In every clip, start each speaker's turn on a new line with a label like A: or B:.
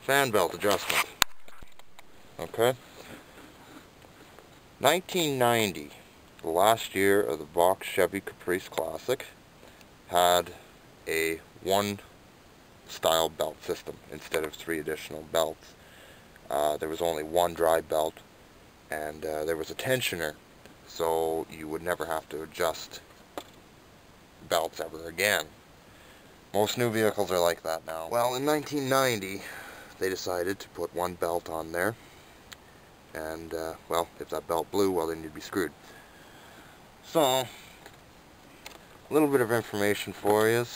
A: fan belt adjustment. Okay. 1990, the last year of the box Chevy Caprice Classic, had a one style belt system instead of 3 additional belts. There was only one drive belt, and there was a tensioner, so you would never have to adjust belts ever again. Most new vehicles are like that now. Well, in 1990, they decided to put one belt on there, and well, if that belt blew, well, then you'd be screwed. So, a little bit of information for you.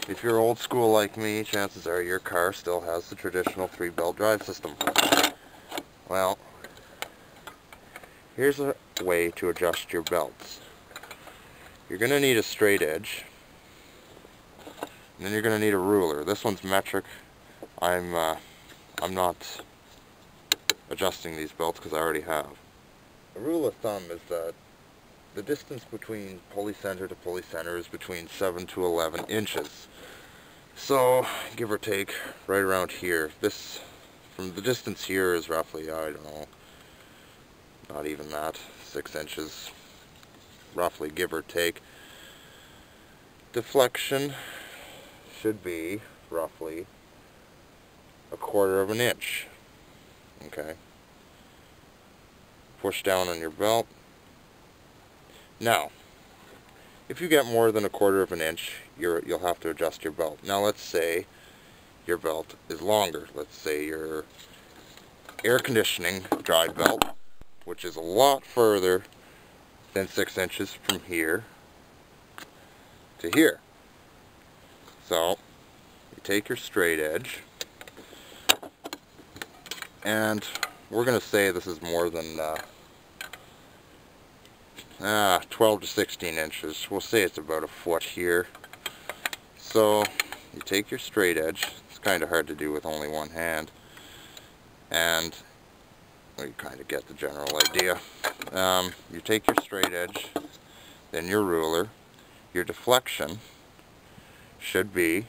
A: If you're old school like me, chances are your car still has the traditional 3-belt drive system. Well, here's a way to adjust your belts. You're going to need a straight edge, and then you're going to need a ruler. This one's metric. I'm not adjusting these belts because I already have. A rule of thumb is that the distance between pulley center to pulley center is between 7 to 11 inches. So, give or take, right around here. This, from the distance here, is roughly, I don't know, not even that, 6 inches, roughly, give or take. Deflection should be roughly 1/4 of an inch. Okay. Push down on your belt. Now, if you get more than 1/4 of an inch, you'll have to adjust your belt. Now, let's say your belt is longer. Let's say your air conditioning drive belt, which is a lot further than 6 inches from here to here. So, you take your straight edge, and we're going to say this is more than 12 to 16 inches. We'll say it's about a foot here. So you take your straight edge. It's kind of hard to do with only one hand, and well, you kind of get the general idea. You take your straight edge, then your ruler. Your deflection should be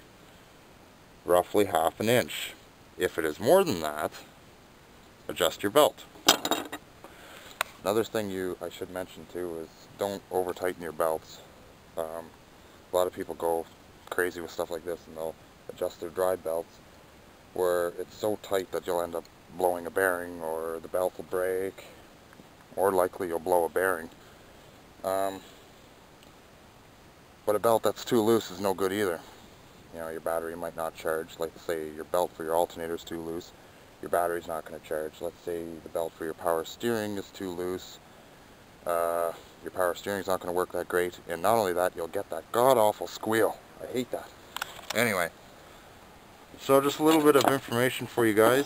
A: roughly 1/2 inch. If it is more than that, adjust your belt. Another thing I should mention too is don't over tighten your belts. A lot of people go crazy with stuff like this, and they'll adjust their drive belts where it's so tight that you'll end up blowing a bearing, or the belt will break, or likely you'll blow a bearing. But a belt that's too loose is no good either. You know, your battery might not charge. Like, say your belt for your alternator is too loose, your battery's not going to charge. Let's say the belt for your power steering is too loose, your power steering's not going to work that great, and not only that, you'll get that god-awful squeal. I hate that. Anyway, so just a little bit of information for you guys,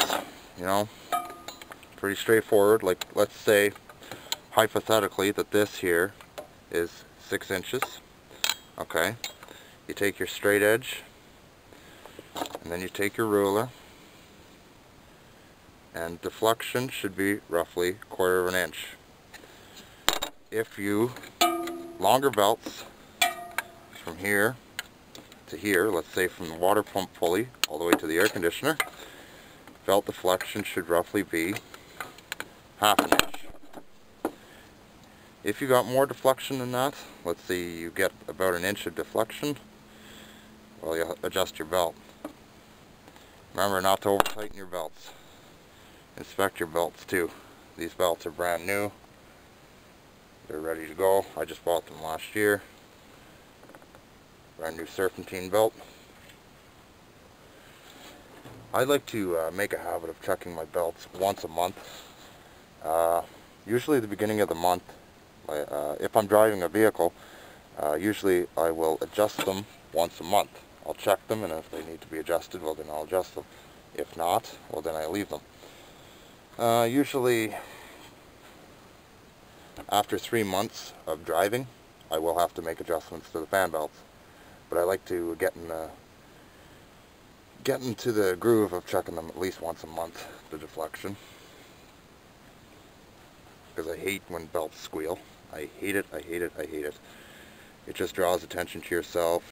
A: you know, pretty straightforward. Like, let's say, hypothetically, that this here is 6 inches, okay? You take your straight edge, and then you take your ruler, and deflection should be roughly 1/4 of an inch. If you, longer belts from here to here, let's say from the water pump pulley all the way to the air conditioner, belt deflection should roughly be 1/2 inch. If you got more deflection than that, let's say you get about 1 inch of deflection, well, you adjust your belt. Remember not to over tighten your belts. Inspect your belts too. These belts are brand new. They're ready to go. I just bought them last year. Brand new serpentine belt. I like to make a habit of checking my belts once a month. Usually the beginning of the month, if I'm driving a vehicle, usually I will adjust them once a month. I'll check them, and if they need to be adjusted, well, then I'll adjust them. If not, well, then I leave them. Usually after 3 months of driving, I will have to make adjustments to the fan belts. But I like to get into the groove of checking them at least once a month, the deflection. Because I hate when belts squeal. I hate it, I hate it, I hate it. It just draws attention to yourself.